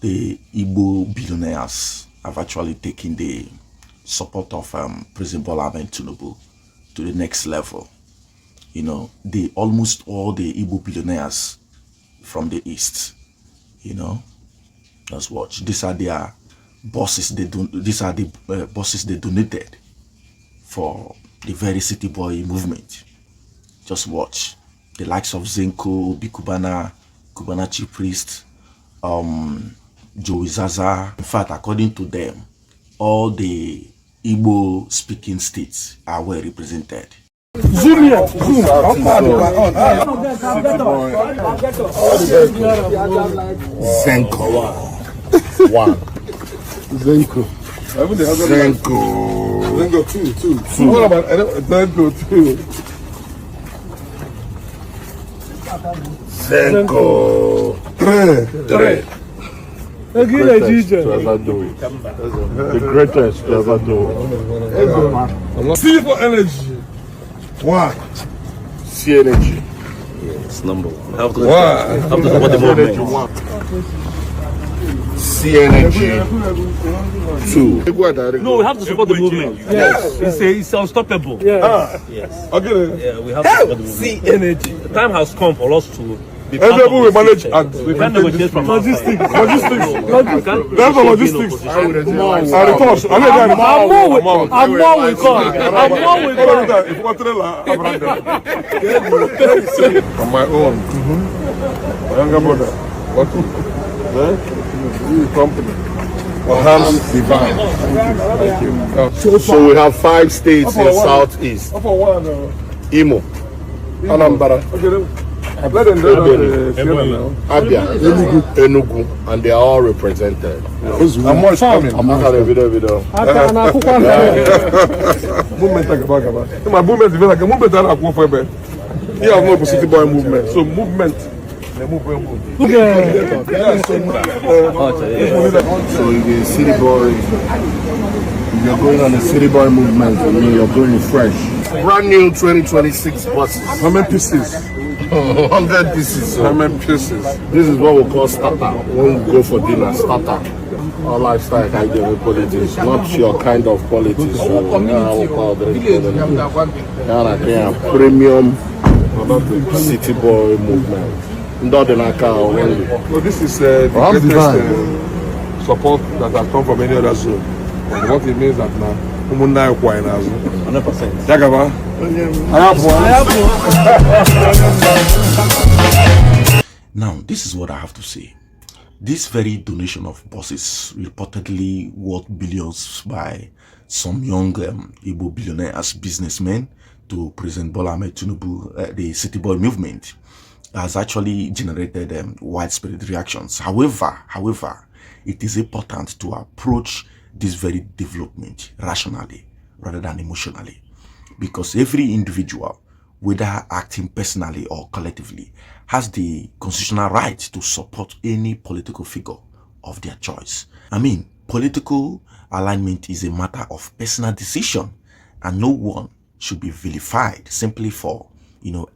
the Igbo billionaires have actually taken the support of President Bola Tinubu to the next level. You know, almost all the Igbo billionaires from the East, you know, just watch. These are their bosses. These are the bosses they donated for the very city boy movement. Just watch. The likes of Zenko, Obi Kubana, Chief Priest, Joey Zaza. In fact, according to them, all the Igbo speaking states are well represented. Zoom here, zoom. Zenko. One. Zenko. Zenko two. What about Zenko two? Zenko three. The greatest to ever do it. C for energy. One. C energy. It's number one. Have to support the movement. C energy. Two. No, we have to support the movement. Yes, it's unstoppable. Yes. Yes. Okay. Yeah, we have to support the movement. C energy. The time has come for us to be Everyone will manage and we can negotiate from logistics. That's for logistics. I'm more with God. From my own. My younger brother. What? Company. Perhaps divine. Thank you. So we have 5 states in Southeast. Imo, Anambra, Abia, Enugu, and they are all represented. I'm more coming. I'm not having a video. Movement, my movement is like a movement that I go for. You have no city boy movement. So movement. So if you're a city boy, if you're going on a city boy movement, I mean you're going fresh. Brand new 2026 buses. How many pieces? 100 pieces. So How many pieces? this is what we call starter. When we go for dinner, starter. Our lifestyle kind of politics, not your kind of politics. So we call premium city boy movement. So this is the greatest support that has come from any other zone. What it means that now, 100%. Jagaba, Now, this is what I have to say. This very donation of buses, reportedly worth billions by some young Igbo billionaires, businessmen, to President Bola Ahmed Tinubu, the City Boy movement, has actually generated widespread reactions. However, it is important to approach this very development rationally rather than emotionally, because every individual, whether acting personally or collectively, has the constitutional right to support any political figure of their choice. I mean, political alignment is a matter of personal decision, and no one should be vilified simply for,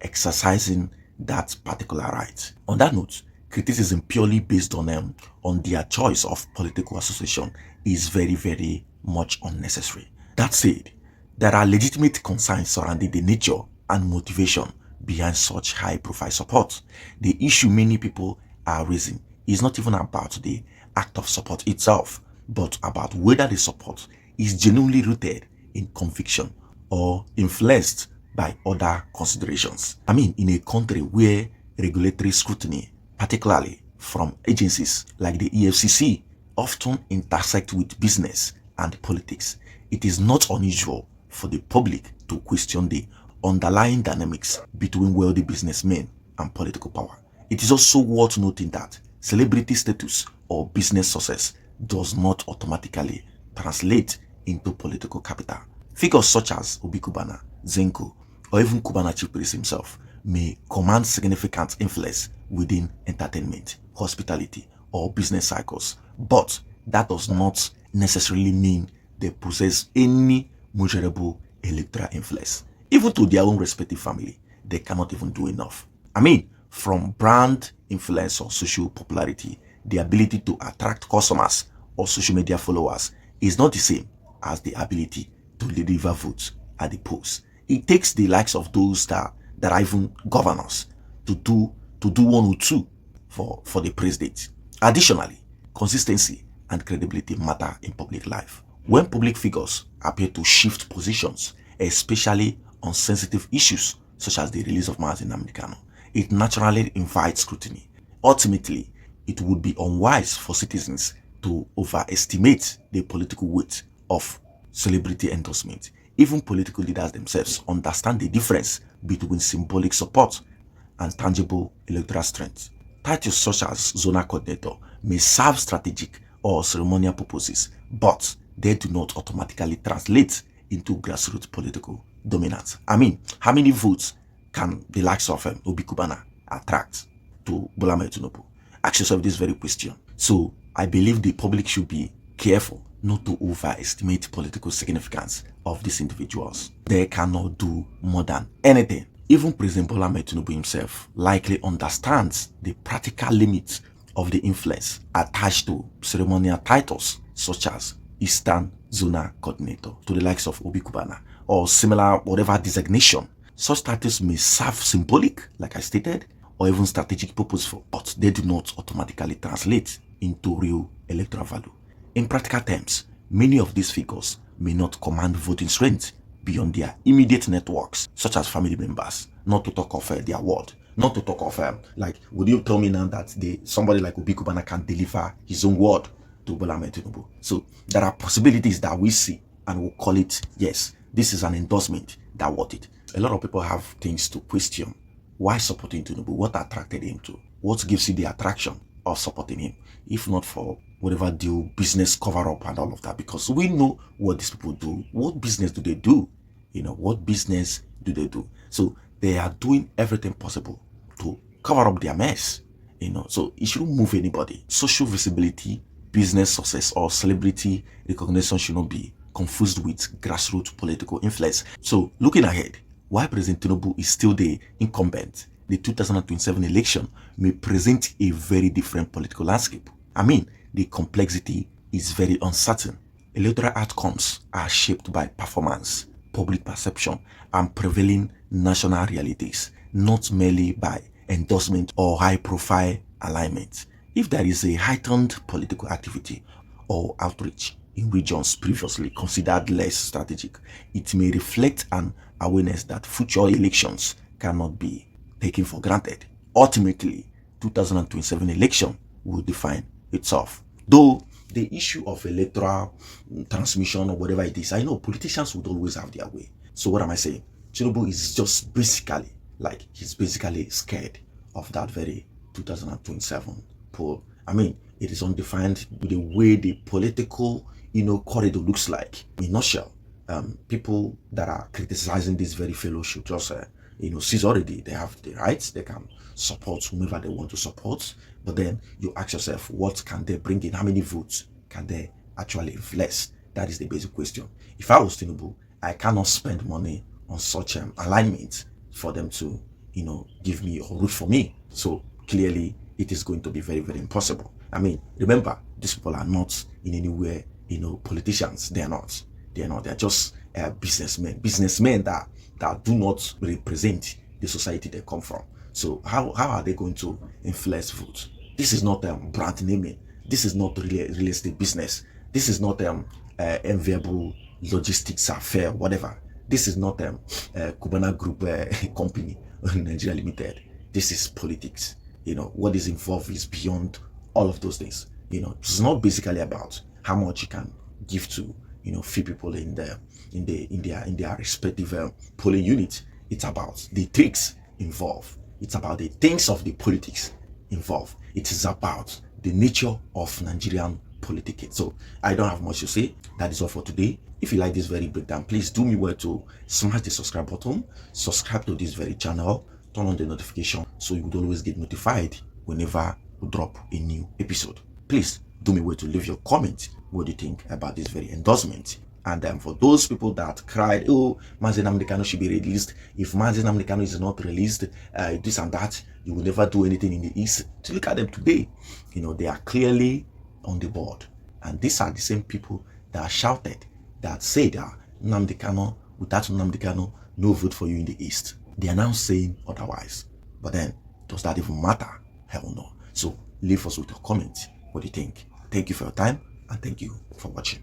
exercising that particular right. On that note, criticism purely based on their choice of political association is very, very much unnecessary. That said, there are legitimate concerns surrounding the nature and motivation behind such high-profile support. The issue many people are raising is not even about the act of support itself, but about whether the support is genuinely rooted in conviction or influenced by other considerations. I mean, in a country where regulatory scrutiny, particularly from agencies like the EFCC, often intersect with business and politics, it is not unusual for the public to question the underlying dynamics between wealthy businessmen and political power. It is also worth noting that celebrity status or business success does not automatically translate into political capital. Figures such as Obi Kubana, Zenko, or even Kubana Chief Priest himself may command significant influence within entertainment, hospitality, or business cycles, but that does not necessarily mean they possess any measurable electoral influence. Even to their own respective family, they cannot even do enough. I mean, from brand influence or social popularity, the ability to attract customers or social media followers is not the same as the ability to deliver votes at the polls. It takes the likes of those that are even governors to do 1 or 2 for the president. Additionally, consistency and credibility matter in public life. When public figures appear to shift positions, especially on sensitive issues such as the release of Mazi Nnamdi Kanu, it naturally invites scrutiny. Ultimately, it would be unwise for citizens to overestimate the political weight of celebrity endorsement. Even political leaders themselves understand the difference between symbolic support and tangible electoral strength. Titles such as zonal coordinator may serve strategic or ceremonial purposes, but they do not automatically translate into grassroots political dominance. I mean, how many votes can the likes of Obi Kubana attract to Bola Ahmed Tinubu? Ask yourself this very question. So I believe the public should be careful not to overestimate political significance of these individuals. They cannot do more than anything. Even President Bola Ahmed Tinubu himself likely understands the practical limits of the influence attached to ceremonial titles such as Eastern Zonal Coordinator to the likes of Obi Kubana or similar whatever designation. Such titles may serve symbolic, like I stated, or even strategic purposeful, but they do not automatically translate into real electoral value. In practical terms, many of these figures may not command voting strength beyond their immediate networks, such as family members, not to talk of their ward, not to talk of, like, would you tell me now that somebody like Obi Kubana can deliver his own word to Bola Ahmed Tinubu? So there are possibilities that we see and we'll call it, yes, this is an endorsement that worth it. A lot of people have things to question. Why supporting Tinubu? What attracted him to? What gives you the attraction of supporting him? If not for whatever deal, business cover up and all of that, because we know what these people do. What business do they do? What business do they do? So they are doing everything possible to cover up their mess. So it shouldn't move anybody. Social visibility, business success, or celebrity recognition should not be confused with grassroots political influence. So looking ahead, while President Tinubu is still the incumbent, the 2027 election may present a very different political landscape. I mean, the complexity is very uncertain. Electoral outcomes are shaped by performance, public perception, and prevailing national realities, not merely by endorsement or high-profile alignment. If there is a heightened political activity or outreach in regions previously considered less strategic, it may reflect an awareness that future elections cannot be taken for granted. Ultimately, 2027 election will define itself. Though the issue of electoral transmission or whatever it is, I know politicians would always have their way. So what am I saying? Tinubu is just basically, he's basically scared of that very 2027 poll. I mean, it is undefined with the way the political, corridor looks like. In a nutshell, people that are criticizing this very fellow should just, seize already. They have the rights. They can support whomever they want to support. But then you ask yourself, what can they bring in? How many votes can they actually influence? That is the basic question. If I was Tinubu, I cannot spend money on such alignment for them to, give me or root for me. So clearly, it is going to be very, very impossible. I mean, remember, these people are not in any way, politicians. They are not. They are just businessmen that do not represent the society they come from. So how are they going to influence votes? This is not brand naming. This is not real estate business. This is not enviable logistics affair, whatever. This is not Cubana Group company, Nigeria Limited. This is politics. What is involved is beyond all of those things. It's not basically about how much you can give to few people in their respective polling unit. It's about the tricks involved. It's about the things of the politics involved. It is about the nature of Nigerian politicking. So I don't have much to say. That is all for today. If you like this very breakdown, please do me well to smash the subscribe button, subscribe to this very channel, turn on the notification so you would always get notified whenever we drop a new episode. Please do me well to leave your comment. What do you think about this very endorsement? And for those people that cried, oh, Mazi Nnamdi Kanu should be released. If Mazi Nnamdi Kanu is not released, this and that, you will never do anything in the East. To look at them today, they are clearly on the board. And these are the same people that shouted, that said, Nnamdi Kanu, without Nnamdi Kanu, no vote for you in the East. They are now saying otherwise. But then, does that even matter? Hell no. So leave us with your comments. What do you think? Thank you for your time, and thank you for watching.